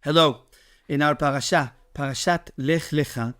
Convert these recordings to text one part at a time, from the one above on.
Hello. In our Parashat Lecha,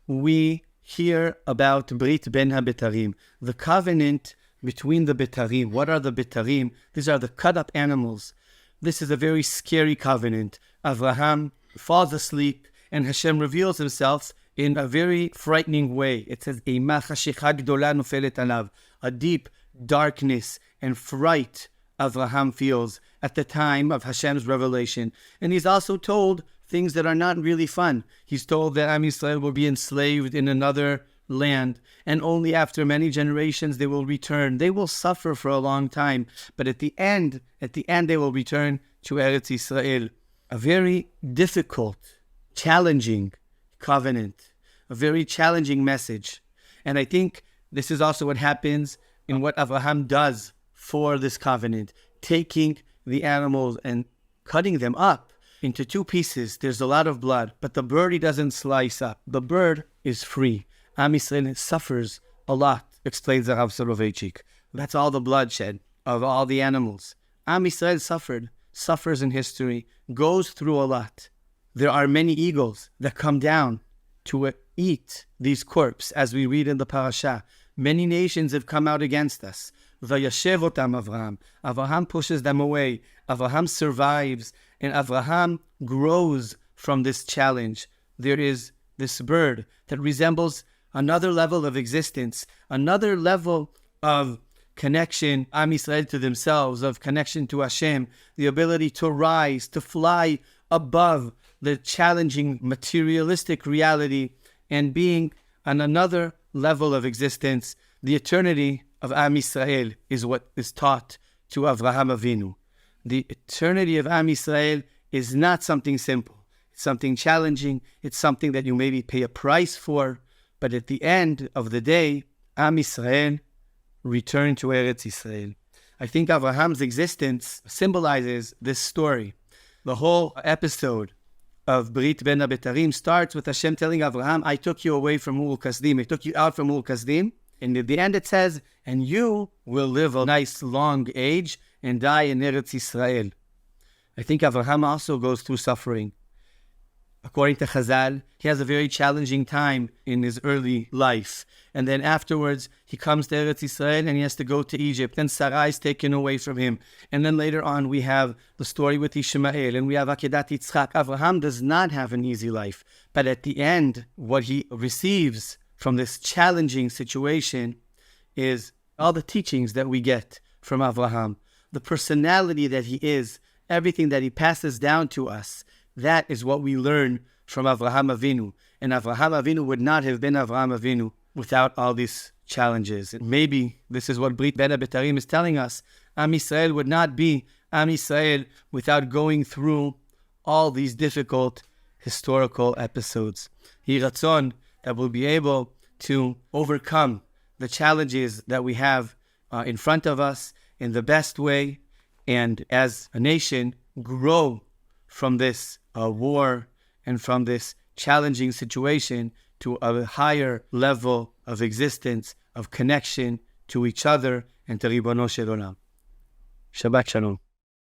we hear about Brit Ben HaBetarim, the covenant between the Betarim. What are the Betarim? These are the cut-up animals. This is a very scary covenant. Avraham falls asleep, and Hashem reveals himself in a very frightening way. It says, "Eima chashicha gdola nofelet alav." A deep darkness and fright Avraham feels at the time of Hashem's revelation. And he's also told things that are not really fun. He's told that Am Yisrael will be enslaved in another land, and only after many generations they will return. They will suffer for a long time, but at the end they will return to Eretz Yisrael. A very difficult, challenging covenant, a very challenging message. And I think this is also what happens in what Avraham does for this covenant, taking the animals and cutting them up into two pieces. There's a lot of blood, but the bird he doesn't slice up. The bird is free. Am Yisrael suffers a lot, explains the Rav Soloveitchik. That's all the bloodshed of all the animals. Am Yisrael suffers in history, goes through a lot. There are many eagles that come down to eat these corpses, as we read in the parasha. Many nations have come out against us. Vayashev otam Avraham. Avraham pushes them away. Avraham survives, and Avraham grows from this challenge. There is this bird that resembles another level of existence, another level of connection, Am Yisrael to themselves, of connection to Hashem, the ability to rise, to fly above the challenging materialistic reality and being on another level of existence. The eternity of Am Yisrael is what is taught to Avraham Avinu. The eternity of Am Yisrael is not something simple. It's something challenging. It's something that you maybe pay a price for. But at the end of the day, Am Yisrael return to Eretz Yisrael. I think Avraham's existence symbolizes this story. The whole episode of Brit Ben HaBetarim starts with Hashem telling Avraham, I took you away from Ur Kasdim. I took you out from Ur Kasdim. And at the end it says, and you will live a nice long age and die in Eretz Yisrael. I think Avraham also goes through suffering. According to Chazal, he has a very challenging time in his early life. And then afterwards, he comes to Eretz Yisrael and he has to go to Egypt. Then Sarah is taken away from him. And then later on, we have the story with Ishmael and we have Akedat Yitzchak. Avraham does not have an easy life. But at the end, what he receives from this challenging situation is all the teachings that we get from Avraham. The personality that he is, everything that he passes down to us. That is what we learn from Avraham Avinu. And Avraham Avinu would not have been Avraham Avinu without all these challenges. And maybe this is what Brit Ben HaBetarim is telling us. Am Yisrael would not be Am Yisrael without going through all these difficult historical episodes. Hi Ratzon that we'll be able to overcome the challenges that we have in front of us in the best way, and as a nation grow from this war and from this challenging situation to a higher level of existence, of connection to each other and to Ribono Shel Olam. Shabbat Shalom.